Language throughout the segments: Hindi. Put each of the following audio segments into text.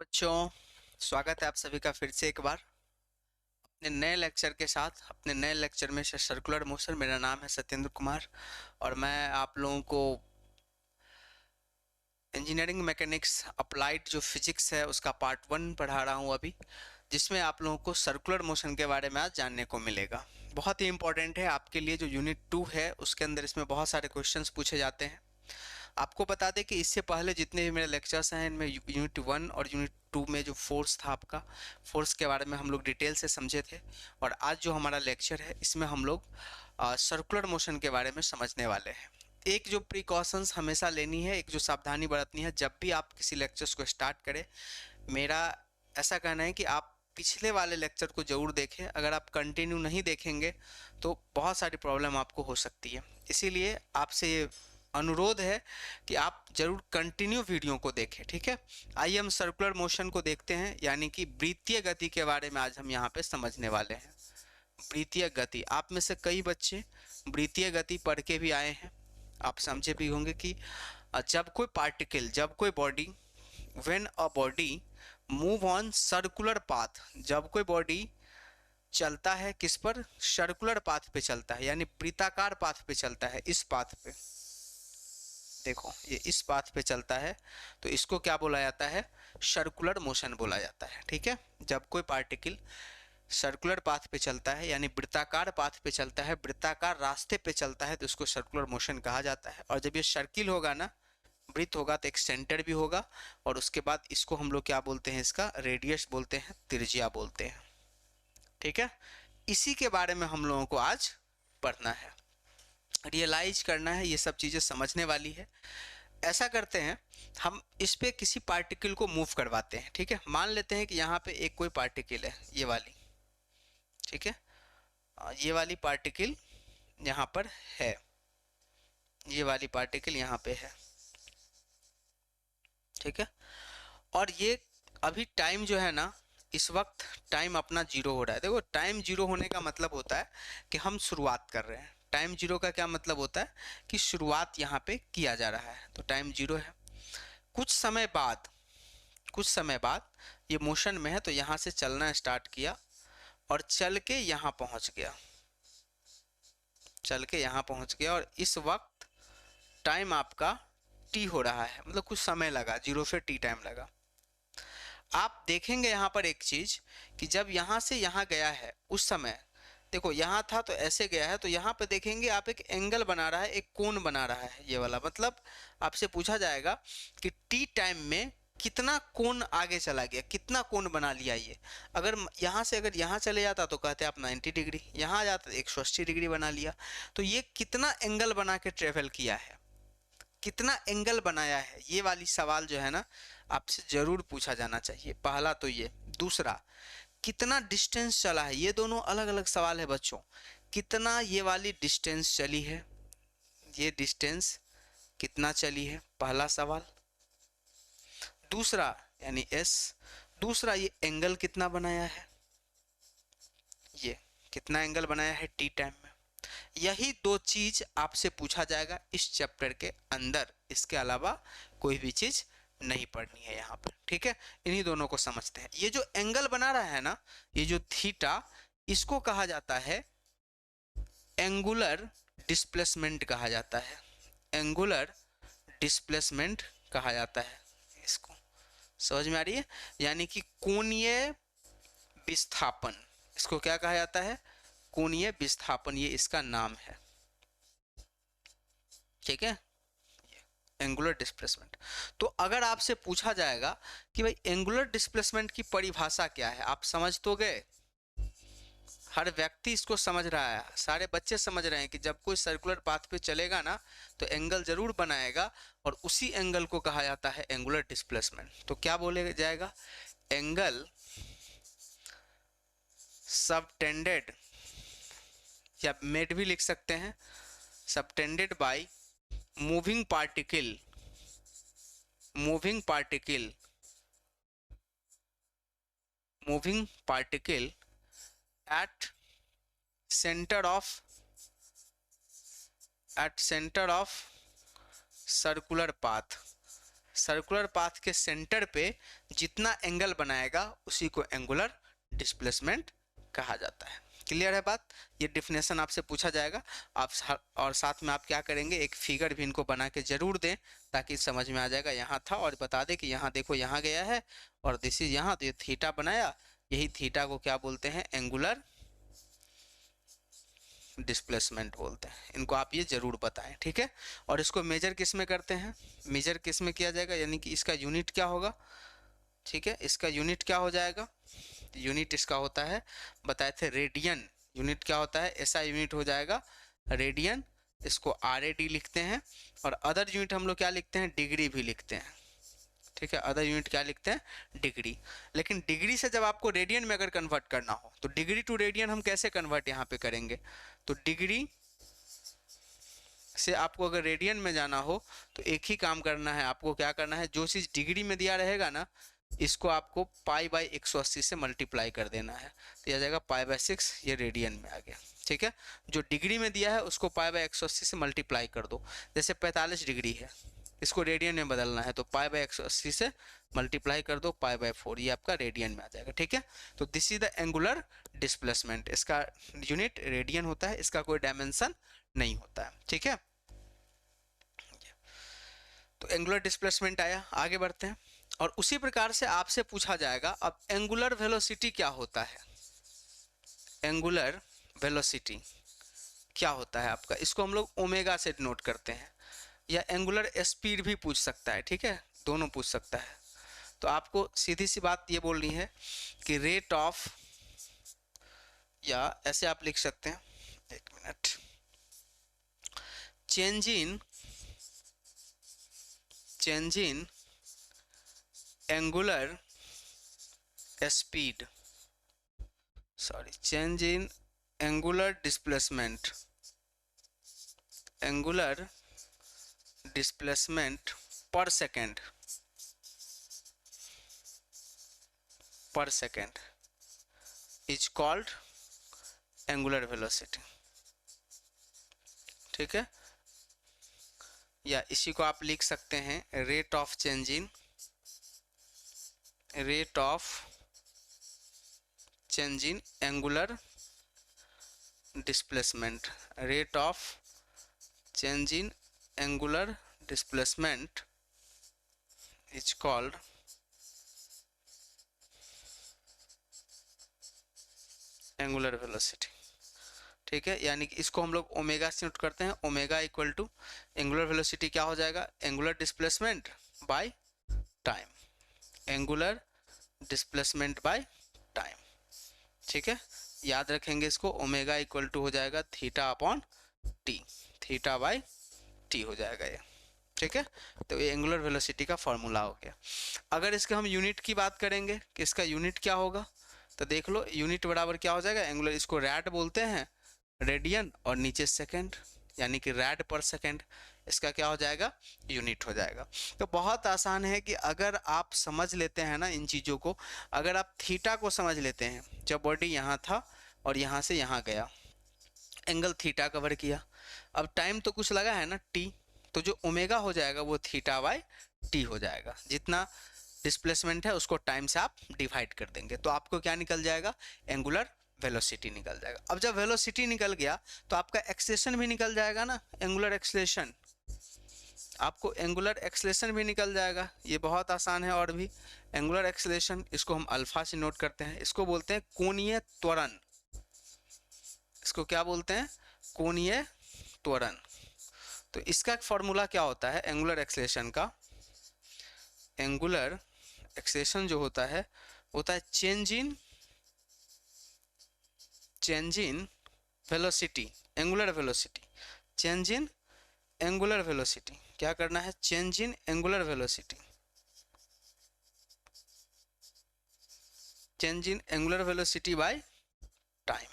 बच्चों, स्वागत है आप सभी का फिर से एक बार अपने नए लेक्चर के साथ। अपने नए लेक्चर में सर्कुलर मोशन। मेरा नाम है सत्येंद्र कुमार और मैं आप लोगों को इंजीनियरिंग मैकेनिक्स अप्लाइड जो फिजिक्स है उसका पार्ट 1 पढ़ा रहा हूँ अभी, जिसमें आप लोगों को सर्कुलर मोशन के बारे में आज जानने को मिलेगा। बहुत ही इंपॉर्टेंट है आपके लिए। जो यूनिट 2 है उसके अंदर इसमें बहुत सारे क्वेश्चंस पूछे जाते हैं। आपको बता दें कि इससे पहले जितने भी मेरे लेक्चर्स हैं इनमें यूनिट 1 और यूनिट 2 में जो फोर्स था आपका, फोर्स के बारे में हम लोग डिटेल से समझे थे। और आज जो हमारा लेक्चर है इसमें हम लोग सर्कुलर मोशन के बारे में समझने वाले हैं। एक जो प्रिकॉशंस हमेशा लेनी है, एक जो सावधानी बरतनी है जब भी आप किसी लेक्चर्स को स्टार्ट करें, मेरा ऐसा कहना है कि आप पिछले वाले लेक्चर को जरूर देखें। अगर आप कंटिन्यू नहीं देखेंगे तो बहुत सारी प्रॉब्लम आपको हो सकती है। इसीलिए आपसे ये अनुरोध है कि आप जरूर कंटिन्यू वीडियो को देखें, ठीक है। आइए हम सर्कुलर मोशन को देखते हैं, यानी कि वृत्तीय गति के बारे में आज हम यहाँ पे समझने वाले हैं। वृत्तीय गति, आप में से कई बच्चे वृत्तीय गति पढ़ के भी आए हैं। आप समझे भी होंगे कि जब कोई पार्टिकल, जब कोई body, when a body move on circular path, जब कोई बॉडी चलता है किस पर, सर्कुलर पाथ पे चलता है, यानी वृत्ताकार पाथ पे चलता है। इस पाथ पे देखो, ये इस पाथ पे चलता है तो इसको क्या बोला जाता है, सर्कुलर मोशन बोला जाता है, ठीक है। जब कोई पार्टिकल सर्कुलर पाथ पे चलता है, यानी वृत्ताकार पाथ पे चलता है, वृत्ताकार रास्ते पे चलता है, तो इसको सर्कुलर मोशन कहा जाता है। और जब ये सर्किल होगा ना, वृत्त होगा, तो एक सेंटर भी होगा और उसके बाद इसको हम लोग क्या बोलते हैं, इसका रेडियस बोलते हैं, त्रिज्या बोलते हैं, ठीक है। इसी के बारे में हम लोगों को आज पढ़ना है, रियलाइज करना है, ये सब चीजें समझने वाली है। ऐसा करते हैं, हम इस पे किसी पार्टिकल को मूव करवाते हैं, ठीक है। मान लेते हैं कि यहाँ पे एक कोई पार्टिकल है, ये वाली, ठीक है। ये वाली पार्टिकल यहाँ पर है, ये वाली पार्टिकल यहाँ पे है, ठीक है। और ये अभी टाइम जो है ना, इस वक्त टाइम अपना जीरो हो रहा है। देखो, टाइम जीरो होने का मतलब होता है कि हम शुरुआत कर रहे हैं। टाइम जीरो का क्या मतलब होता है कि शुरुआत यहाँ पे किया जा रहा है, तो टाइम जीरो है। कुछ समय बाद, कुछ समय बाद ये मोशन में है, तो यहाँ से चलना स्टार्ट किया और चल के यहाँ पहुँच गया, चल के यहाँ पहुँच गया। और इस वक्त टाइम आपका टी हो रहा है, मतलब कुछ समय लगा, जीरो से टी टाइम लगा। आप देखेंगे यहाँ पर एक चीज कि जब यहाँ से यहाँ गया है उस समय, देखो यहाँ था तो ऐसे गया है, तो यहाँ पे देखेंगे आप एक एंगल बना रहा है, एक कोण बना रहा है, ये वाला। मतलब आपसे पूछा जाएगा कि टी टाइम में कितना कोण आगे चला गया, कितना कोण बना लिया ये। अगर यहाँ से अगर यहाँ चले जाता तो कहते आप 90 डिग्री, यहाँ आ जाता 180 डिग्री बना लिया। तो ये कितना एंगल बना के ट्रेवल किया है, कितना एंगल बनाया है, ये वाली सवाल जो है ना आपसे जरूर पूछा जाना चाहिए। पहला तो ये। दूसरा, कितना डिस्टेंस चला है, ये दोनों अलग अलग सवाल है बच्चों। कितना ये वाली डिस्टेंस चली है, ये डिस्टेंस कितना चली है, पहला सवाल। दूसरा, यानी एस। दूसरा, ये एंगल कितना बनाया है, ये कितना एंगल बनाया है टी टाइम में। यही दो चीज आपसे पूछा जाएगा इस चैप्टर के अंदर, इसके अलावा कोई भी चीज नहीं पढ़नी है यहाँ पर, ठीक है। इन्हीं दोनों को समझते हैं। ये जो एंगल बना रहा है ना, ये जो थीटा, इसको कहा जाता है एंगुलर डिस्प्लेसमेंट कहा जाता है, एंगुलर डिस्प्लेसमेंट कहा जाता है इसको। समझ में आ रही है, यानी कि कोणीय विस्थापन, इसको क्या कहा जाता है, कोणीय विस्थापन, ये इसका नाम है, ठीक है, एंगुलर डिस्प्लेसमेंट। तो अगर आपसे पूछा जाएगा कि भाई एंगुलर डिस्प्लेसमेंट की परिभाषा क्या है, आप समझ तो गए, हर व्यक्ति इसको समझ रहा है, सारे बच्चे समझ रहे हैं कि जब कोई सर्कुलर पाथ पे चलेगा ना तो एंगल जरूर बनाएगा, और उसी एंगल को कहा जाता है एंगुलर डिस्प्लेसमेंट। तो क्या बोले जाएगा, एंगल सबटेंडेड, या मेड भी लिख सकते हैं, subtended by moving particle, moving particle, moving particle at center of, at center of circular path, circular path के सेंटर पे जितना एंगल बनाएगा उसी को एंगुलर डिस्प्लेसमेंट कहा जाता है। क्लियर है बात? ये डिफिनेशन आपसे पूछा जाएगा। और साथ में आप क्या करेंगे, एक फिगर भी इनको बना के जरूर दें ताकि समझ में आ जाएगा। यहाँ था और बता दें कि यहाँ देखो यहाँ गया है और दिस इज यहाँ, तो ये थीटा बनाया, यही थीटा को क्या बोलते हैं, एंगुलर डिस्प्लेसमेंट बोलते हैं। इनको आप ये जरूर बताएं, ठीक है। और इसको मेजर किस में करते हैं, मेजर किस में किया जाएगा, यानी कि इसका यूनिट क्या होगा, ठीक है, इसका यूनिट क्या हो जाएगा, यूनिट इसका होता है, बताए थे रेडियन। यूनिट क्या होता है, ऐसा यूनिट हो जाएगा रेडियन, इसको RAD लिखते हैं। और अदर यूनिट हम लोग क्या लिखते हैं, डिग्री भी लिखते हैं, ठीक है। अदर यूनिट क्या लिखते हैं, डिग्री। लेकिन डिग्री से जब आपको रेडियन में अगर कन्वर्ट करना हो तो डिग्री टू रेडियन हम कैसे कन्वर्ट यहाँ पे करेंगे, तो डिग्री से आपको अगर रेडियन में जाना हो तो एक ही काम करना है, आपको क्या करना है, जो चीज़ डिग्री में दिया रहेगा ना, इसको आपको π/180 से मल्टीप्लाई कर देना है, तो यह आ जाएगा π/6, ये रेडियन में आ गया, ठीक है। जो डिग्री में दिया है उसको π/180 से मल्टीप्लाई कर दो। जैसे 45 डिग्री है, इसको रेडियन में बदलना है तो π/180 से मल्टीप्लाई कर दो π/4, ये आपका रेडियन में आ जाएगा, ठीक है। तो this is the angular displacement, इसका यूनिट रेडियन होता है, इसका कोई डायमेंशन नहीं होता है, ठीक है। तो एंगुलर डिस्प्लेसमेंट आया, आगे बढ़ते हैं। और उसी प्रकार से आपसे पूछा जाएगा अब एंगुलर वेलोसिटी क्या होता है, एंगुलर वेलोसिटी क्या होता है आपका, इसको हम लोग ओमेगा से डिनोट करते हैं, या एंगुलर स्पीड भी पूछ सकता है, ठीक है, दोनों पूछ सकता है। तो आपको सीधी सी बात ये बोलनी है कि रेट ऑफ, या ऐसे आप लिख सकते हैं, एक minute, change in angular speed, sorry, change in angular displacement, angular displacement per second is called angular velocity, ठीक है। या इसी को आप लिख सकते हैं rate of change in angular displacement, rate of change in angular displacement is called angular velocity, ठीक है। यानी कि इसको हम लोग ओमेगा से नोट करते हैं, omega equal to angular velocity क्या हो जाएगा, angular displacement by time, angular displacement by time, ठीक है। याद रखेंगे इसको, ओमेगा इक्वल टू हो जाएगा theta upon T, theta by T हो जाएगा ये, ठीक है। तो ये एंगुलर वेलोसिटी का फॉर्मूला हो गया। अगर इसके हम यूनिट की बात करेंगे कि इसका यूनिट क्या होगा, तो देख लो यूनिट बराबर क्या हो जाएगा, एंगुलर, इसको रैड बोलते हैं, रेडियन, और नीचे सेकंड, यानी कि रैड पर सेकंड, इसका क्या हो जाएगा, यूनिट हो जाएगा। तो बहुत आसान है कि अगर आप समझ लेते हैं ना इन चीज़ों को, अगर आप थीटा को समझ लेते हैं, जब बॉडी यहाँ था और यहाँ से यहाँ गया, एंगल थीटा कवर किया, अब टाइम तो कुछ लगा है ना टी, तो जो ओमेगा हो जाएगा वो थीटा बाय टी हो जाएगा, जितना डिस्प्लेसमेंट है उसको टाइम से आप डिवाइड कर देंगे, तो आपको क्या निकल जाएगा, एंगुलर वेलोसिटी निकल जाएगा। अब जब वेलोसिटी निकल गया तो आपका एक्सेलेरेशन भी निकल जाएगा ना, एंगुलर एक्सेलेरेशन, आपको एंगुलर एक्सेलेरेशन भी निकल जाएगा, ये बहुत आसान है। और भी एंगुलर एक्सेलेरेशन, इसको हम अल्फा से नोट करते हैं, इसको बोलते हैं कोणीय त्वरण, इसको क्या बोलते हैं, कोणीय त्वरण। तो इसका फॉर्मूला क्या होता है एंगुलर एक्सेलेरेशन का, एंगुलर एक्सेलेरेशन जो होता है change in velocity, angular velocity, change in angular velocity, क्या करना है, change in angular velocity, change in angular velocity bye time,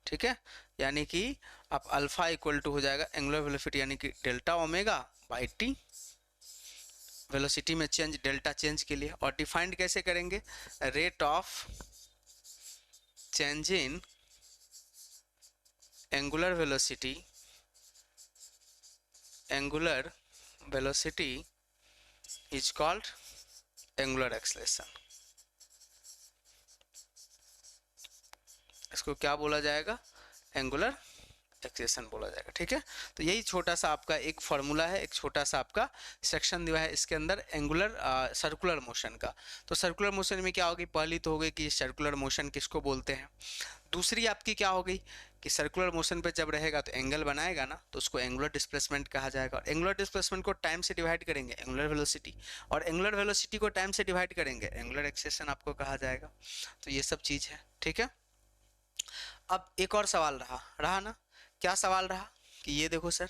ठीक है। यानी कि आप अल्फा इक्वल टू हो जाएगा एंगुलर वेलोसिटी, यानी कि delta omega by T, velocity में चेंज, डेल्टा चेंज के लिए। और डिफाइंड कैसे करेंगे, rate of change in angular velocity is called angular acceleration. इसको क्या बोला जाएगा? एंगुलर एक्सेलरेशन बोला जाएगा। ठीक है, तो यही छोटा सा आपका एक फॉर्मूला है, एक छोटा सा आपका सेक्शन दिया है इसके अंदर एंगुलर सर्कुलर मोशन का। तो सर्कुलर मोशन में क्या होगी? पहली तो हो गई कि सर्कुलर मोशन किसको बोलते हैं। दूसरी आपकी क्या हो गई कि सर्कुलर मोशन पे जब रहेगा तो एंगल बनाएगा ना, तो उसको एंगुलर डिस्प्लेसमेंट कहा जाएगा। और एंगुलर डिस्प्लेसमेंट को टाइम से डिवाइड करेंगे, एंगुलर वेलोसिटी, और एंगुलर वेलोसिटी को टाइम से डिवाइड करेंगे, एंगुलर एक्सेलरेशन आपको कहा जाएगा। तो ये सब चीज़ है। ठीक है, अब एक और सवाल रहा ना, क्या सवाल रहा कि ये देखो सर,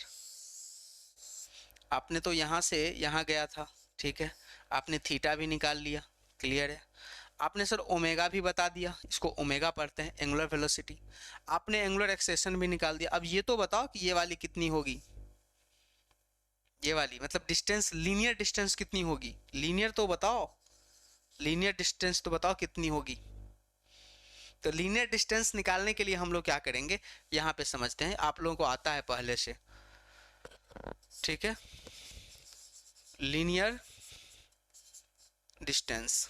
आपने तो यहाँ से यहाँ गया था, ठीक है, आपने थीटा भी निकाल लिया, क्लियर है। आपने सर ओमेगा भी बता दिया, इसको ओमेगा पढ़ते हैं, एंगुलर वेलोसिटी। आपने एंगुलर एक्सेलरेशन भी निकाल दिया। अब ये तो बताओ कि ये वाली कितनी होगी, ये वाली मतलब डिस्टेंस, लीनियर डिस्टेंस कितनी होगी, लीनियर तो बताओ, लीनियर डिस्टेंस तो बताओ कितनी होगी। तो लीनियर डिस्टेंस निकालने के लिए हम लोग क्या करेंगे, यहाँ पे समझते हैं, आप लोगों को आता है पहले से। ठीक है, लीनियर डिस्टेंस,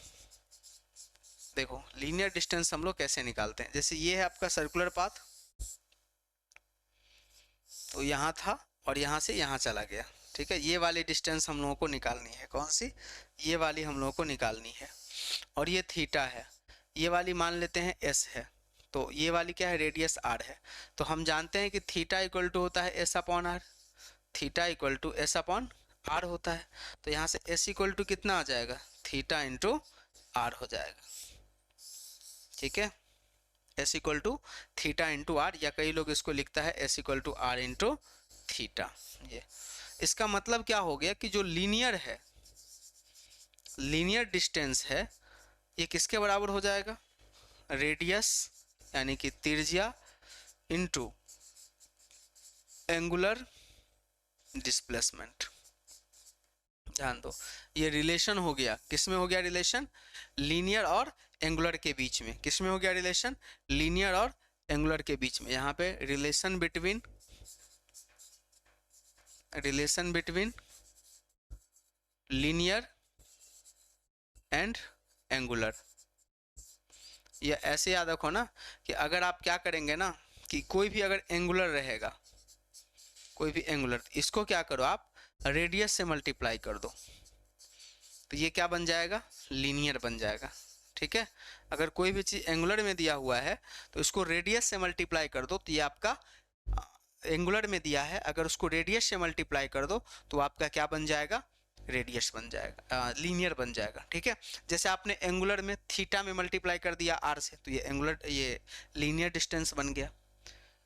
देखो लीनियर डिस्टेंस हम लोग कैसे निकालते हैं। जैसे ये है आपका सर्कुलर पाथ, तो यहाँ था और यहाँ से यहाँ चला गया। ठीक है, ये वाली डिस्टेंस हम लोगों को निकालनी है। कौन सी? ये वाली हम लोगों को निकालनी है। और ये थीटा है, ये वाली मान लेते हैं एस है, तो ये वाली क्या है? रेडियस आर है। तो हम जानते हैं कि थीटा इक्वल टू होता है S upon R, theta equal to S upon R होता है। तो यहाँ से एस इक्वल टू कितना आ जाएगा? थीटा इंटू आर हो जाएगा। ठीक है, S equal to theta into R, या कई लोग इसको लिखता है S equal to R into theta. ये इसका मतलब क्या हो गया कि जो लीनियर है, लीनियर डिस्टेंस है, ये किसके बराबर हो जाएगा? रेडियस यानी कि त्रिज्या इंटू एंगुलर डिस्प्लेसमेंट। ध्यान दो, ये रिलेशन हो गया, किसमें हो गया रिलेशन? लीनियर और एंगुलर के बीच में। किसमें हो गया रिलेशन? लीनियर और एंगुलर के बीच में। यहाँ पे relation between linear and angular. ये ऐसे याद रखो ना कि अगर आप क्या करेंगे ना कि कोई भी अगर एंगुलर रहेगा, कोई भी एंगुलर, इसको क्या करो आप? रेडियस से मल्टीप्लाई कर दो, तो ये क्या बन जाएगा? लीनियर बन जाएगा। ठीक है, अगर कोई भी चीज़ एंगुलर में दिया हुआ है तो इसको रेडियस से मल्टीप्लाई कर दो, तो ये आपका एंगुलर में दिया है, अगर उसको रेडियस से मल्टीप्लाई कर दो तो आपका क्या बन जाएगा? रेडियस बन जाएगा, लीनियर बन जाएगा। ठीक है, जैसे आपने एंगुलर में थीटा में मल्टीप्लाई कर दिया आर से, तो ये एंगुलर, ये लीनियर डिस्टेंस बन गया।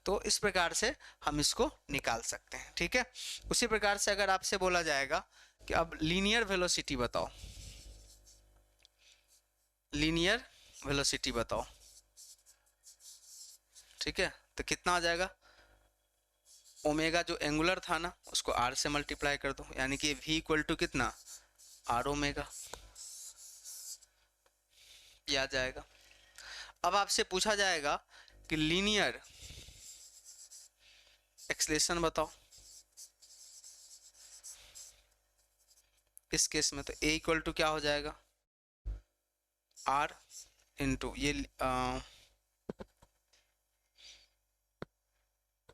तो इस प्रकार से हम इसको निकाल सकते हैं। ठीक है, उसी प्रकार से अगर आपसे बोला जाएगा कि अब लीनियर वेलोसिटी बताओ, लीनियर वेलोसिटी बताओ, ठीक है, तो कितना आ जाएगा? ओमेगा जो एंगुलर था ना, उसको आर से मल्टीप्लाई कर दो, यानी कि v इक्वल टू कितना? आर ओमेगा, ये आ जाएगा। अब आपसे पूछा जाएगा कि लीनियर एक्सेलरेशन बताओ इस केस में, तो a इक्वल टू क्या हो जाएगा? आर इंटू ये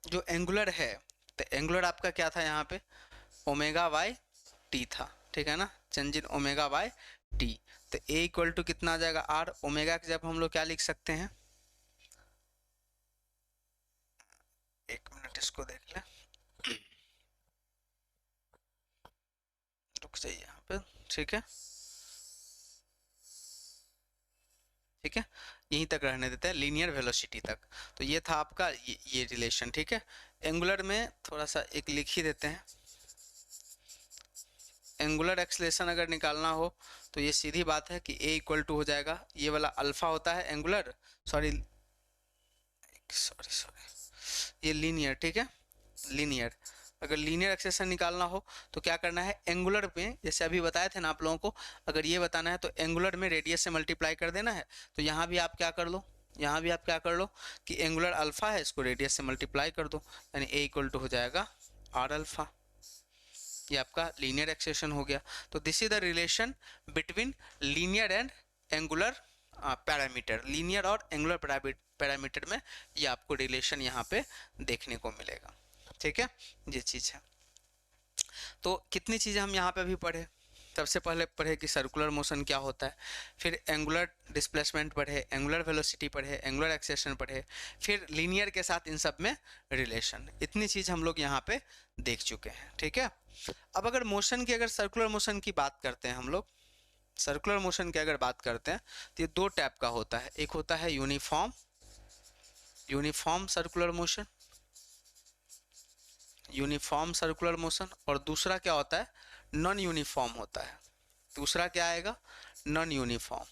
जो एंगुलर है, तो एंगुलर आपका क्या था यहाँ पे? ओमेगा बाय टी था। ठीक है ना, change in omega by T. तो a इक्वल टू कितना आ जाएगा? आर ओमेगा के जब हम लोग क्या लिख सकते हैं, एक मिनट इसको देख ले, रुक जाइए यहाँ पे। ठीक है, ठीक है, यहीं तक रहने देते हैं, लीनियर वेलोसिटी तक। तो ये था आपका ये रिलेशन। ठीक है, एंगुलर में थोड़ा सा एक लिख ही देते हैं। एंगुलर एक्सेलरेशन अगर निकालना हो तो ये सीधी बात है कि a इक्वल टू हो जाएगा, ये वाला अल्फा होता है एंगुलर, सॉरी ये लीनियर। ठीक है, लीनियर, अगर लीनियर एक्सेलरेशन निकालना हो तो क्या करना है? एंगुलर में, जैसे अभी बताए थे ना आप लोगों को, अगर ये बताना है तो एंगुलर में रेडियस से मल्टीप्लाई कर देना है। तो यहाँ भी आप क्या कर लो, यहाँ भी आप क्या कर लो कि एंगुलर अल्फा है, इसको रेडियस से मल्टीप्लाई कर दो, यानी a इक्वल टू हो जाएगा आर अल्फा। ये आपका लीनियर एक्सेशन हो गया। तो this is the relation between linear and angular parameter, linear और एंगुलर पैरामीटर में ये आपको रिलेशन यहाँ पे देखने को मिलेगा। ठीक है, ये चीज़ है। तो कितनी चीज़ें हम यहाँ पे अभी पढ़े। सबसे पहले पढ़े कि सर्कुलर मोशन क्या होता है, फिर एंगुलर डिस्प्लेसमेंट पढ़े, एंगुलर वेलोसिटी पढ़े, एंगुलर एक्सेशन पढ़े, फिर लीनियर के साथ इन सब में रिलेशन। इतनी चीज़ हम लोग यहाँ पे देख चुके हैं। ठीक है, अब अगर मोशन की, अगर सर्कुलर मोशन की बात करते हैं हम लोग, सर्कुलर मोशन की अगर बात करते हैं तो ये दो टाइप का होता है। एक होता है uniform, uniform circular motion, uniform circular motion, और दूसरा क्या होता है, नॉन यूनिफॉर्म होता है। दूसरा क्या आएगा, नॉन यूनिफॉर्म।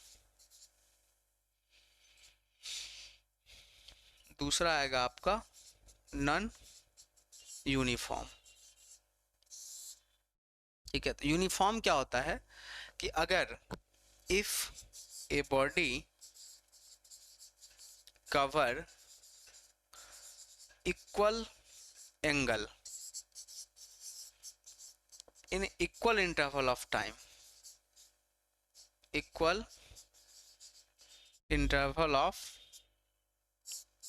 दूसरा आएगा आपका नॉन यूनिफॉर्म। ठीक है, तो यूनिफॉर्म क्या होता है कि अगर if a body cover equal angle in equal interval of time, equal interval of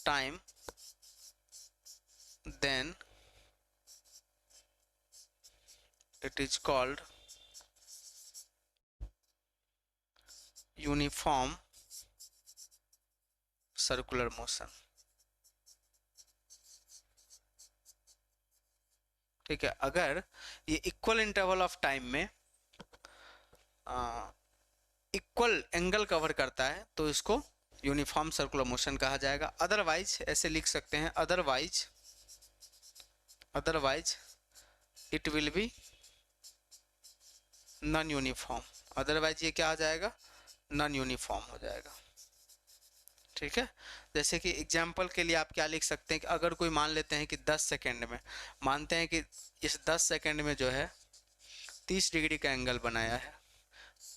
time, then it is called uniform circular motion। ठीक है, अगर ये इक्वल इंटरवल ऑफ टाइम में इक्वल एंगल कवर करता है तो इसको यूनिफॉर्म सर्कुलर मोशन कहा जाएगा। अदरवाइज ऐसे लिख सकते हैं, otherwise it will be non uniform. Otherwise ये क्या आ जाएगा, नॉन यूनिफॉर्म हो जाएगा। ठीक है, जैसे कि एग्जाम्पल के लिए आप क्या लिख सकते हैं कि अगर कोई मान लेते हैं कि 10 सेकेंड में, मानते हैं कि इस 10 सेकेंड में जो है 30 डिग्री का एंगल बनाया है,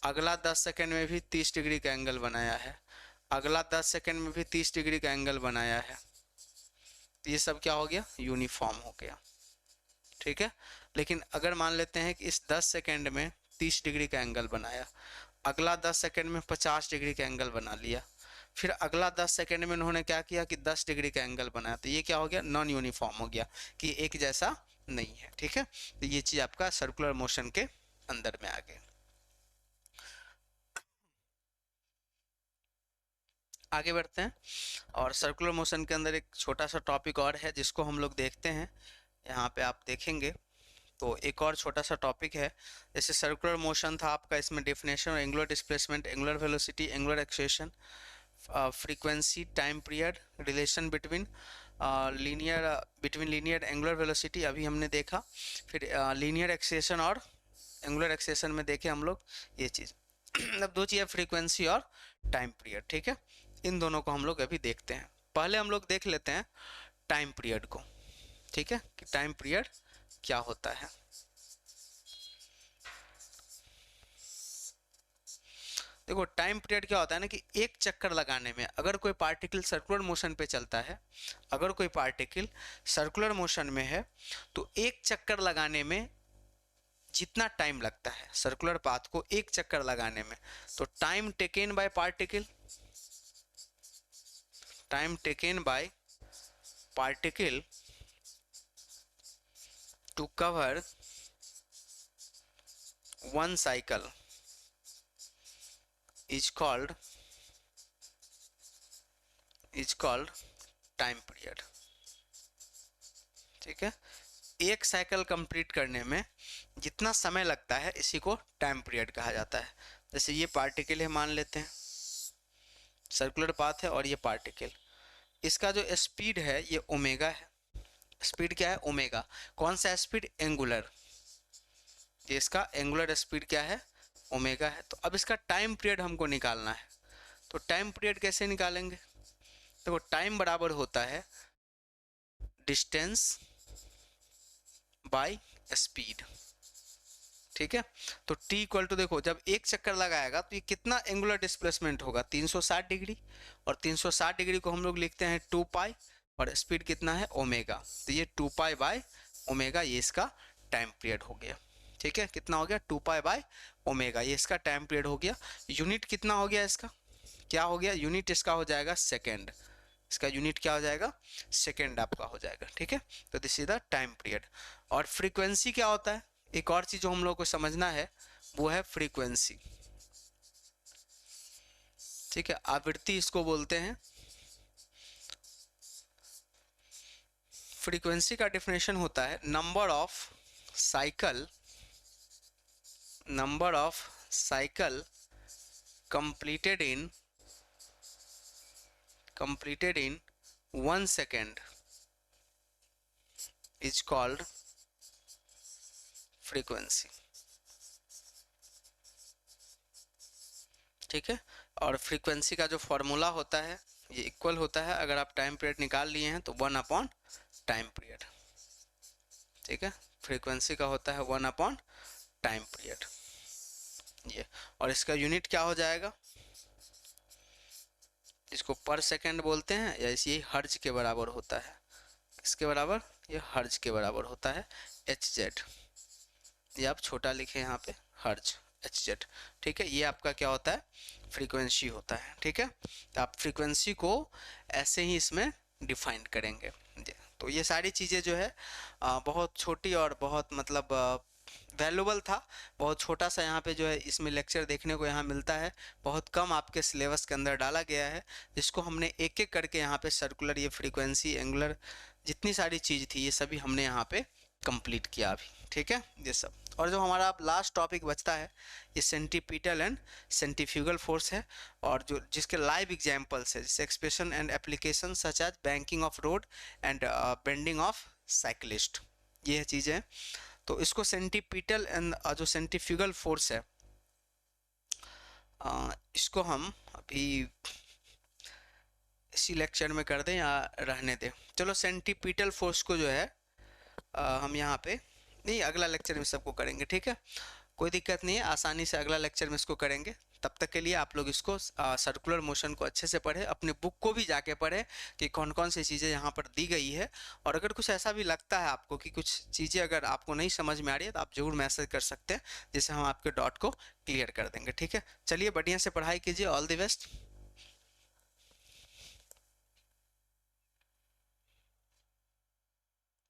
अगला 10 सेकेंड में भी 30 डिग्री का एंगल बनाया है, अगला 10 सेकेंड में भी 30 डिग्री का एंगल बनाया है, तो ये सब क्या हो गया, यूनिफॉर्म हो गया। ठीक है, लेकिन अगर मान लेते हैं कि इस 10 सेकेंड में 30 डिग्री का एंगल बनाया, अगला 10 सेकेंड में 50 डिग्री का एंगल बना लिया, फिर अगला 10 सेकेंड में उन्होंने क्या किया कि 10 डिग्री का एंगल बनाया, तो ये क्या हो गया, नॉन यूनिफॉर्म हो गया, कि एक जैसा नहीं है। ठीक है, तो ये चीज आपका सर्कुलर मोशन के अंदर में आ गई। आगे बढ़ते हैं, और सर्कुलर मोशन के अंदर एक छोटा सा टॉपिक और है जिसको हम लोग देखते हैं, यहाँ पे आप देखेंगे तो एक और छोटा सा टॉपिक है। जैसे सर्कुलर मोशन था आपका, इसमें डेफिनेशन और angular displacement, angular velocity, angular acceleration, frequency, time period, relation between linear angular velocity अभी हमने देखा, फिर लीनियर एक्सेशन और एंगुलर एक्सेशन में देखे हम लोग ये चीज़। अब दो चीज़ है, फ्रीक्वेंसी और टाइम पीरियड। ठीक है, इन दोनों को हम लोग अभी देखते हैं। पहले हम लोग देख लेते हैं टाइम पीरियड को। ठीक है, कि टाइम पीरियड क्या होता है। देखो टाइम पीरियड क्या होता है ना, कि एक चक्कर लगाने में अगर कोई पार्टिकल सर्कुलर मोशन पे चलता है, अगर कोई पार्टिकल सर्कुलर मोशन में है, तो एक चक्कर लगाने में जितना टाइम लगता है सर्कुलर पाथ को एक चक्कर लगाने में, तो time taken by particle, time taken by particle to cover one cycle is called time period. ठीक है, एक साइकिल कंप्लीट करने में जितना समय लगता है इसी को टाइम पीरियड कहा जाता है। जैसे ये पार्टिकल है, मान लेते हैं सर्कुलर पाथ है, और ये पार्टिकल, इसका जो स्पीड है ये ओमेगा है। स्पीड क्या है, ओमेगा। कौन सा स्पीड, एंगुलर, ये इसका एंगुलर स्पीड क्या है, ओमेगा है। तो अब इसका टाइम पीरियड हमको निकालना है, तो टाइम पीरियड कैसे निकालेंगे, देखो टाइम बराबर होता है डिस्टेंस बाय स्पीड। ठीक है, तो t इक्वल टू, देखो जब एक चक्कर लगाएगा तो ये कितना एंगुलर डिस्प्लेसमेंट होगा, 360 डिग्री, और 360 डिग्री को हम लोग लिखते हैं 2 पाई, और स्पीड कितना है, ओमेगा, तो ये 2 पाई बाय ओमेगा, ये इसका टाइम पीरियड हो गया। ठीक है, कितना हो गया 2π/ω, ये इसका टाइम पीरियड हो गया। यूनिट कितना हो गया इसका, क्या हो गया, यूनिट इसका हो जाएगा सेकेंड, इसका यूनिट क्या हो जाएगा, सेकेंड आपका हो जाएगा। ठीक है, तो this is the time period. और फ्रीक्वेंसी क्या होता है, एक और चीज जो हम लोग को समझना है वो है फ्रीक्वेंसी। ठीक है, आवृत्ति इसको बोलते हैं। फ्रीक्वेंसी का डेफिनेशन होता है number of cycle completed in 1 second is called frequency। ठीक है, और फ्रीक्वेंसी का जो फॉर्मूला होता है ये इक्वल होता है, अगर आप टाइम पीरियड निकाल लिए हैं तो 1 टाइम पीरियड। ठीक है, फ्रीक्वेंसी का होता है 1 टाइम पीरियड ये, और इसका यूनिट क्या हो जाएगा, इसको पर सेकेंड बोलते हैं, या इसे हर्ज के बराबर होता है, इसके बराबर, ये हर्ज के बराबर होता है, HZ, ये आप छोटा लिखे यहाँ पे, हर्ज HZ। ठीक है, ये आपका क्या होता है, फ्रीक्वेंसी होता है। ठीक है, तो आप फ्रीक्वेंसी को ऐसे ही इसमें डिफाइन करेंगे। तो ये सारी चीज़ें जो है बहुत छोटी और बहुत मतलब वैल्यूबल था, बहुत छोटा सा यहाँ पे जो है इसमें लेक्चर देखने को यहाँ मिलता है, बहुत कम आपके सिलेबस के अंदर डाला गया है, जिसको हमने एक एक करके यहाँ पे सर्कुलर, ये फ्रीक्वेंसी, एंगुलर, जितनी सारी चीज़ थी ये सभी हमने यहाँ पे कंप्लीट किया अभी। ठीक है, ये सब। और जो हमारा अब लास्ट टॉपिक बचता है ये सेंटीपिटल एंड सेंट्रीफ्यूगल फोर्स है, और जो जिसके लाइव एग्जांपल्स है, जैसे expression and application such as banking of road and bending of cyclist, ये चीज़ें। तो इसको सेंटीपिटल एंड जो सेंट्रीफ्यूगल फोर्स है इसको हम अभी इसी लेक्चर में कर दें या रहने दें, चलो सेंटीपिटल फोर्स को जो है हम यहाँ पे नहीं, अगला लेक्चर में सबको करेंगे। ठीक है, कोई दिक्कत नहीं है, आसानी से अगला लेक्चर में इसको करेंगे। तब तक के लिए आप लोग इसको सर्कुलर मोशन को अच्छे से पढ़ें, अपने बुक को भी जाके पढ़ें कि कौन कौन सी चीज़ें यहाँ पर दी गई है, और अगर कुछ ऐसा भी लगता है आपको कि कुछ चीज़ें अगर आपको नहीं समझ में आ रही है तो आप ज़रूर मैसेज कर सकते हैं, जिससे हम आपके डाउट को क्लियर कर देंगे। ठीक है, चलिए बढ़िया से पढ़ाई कीजिए, ऑल द बेस्ट।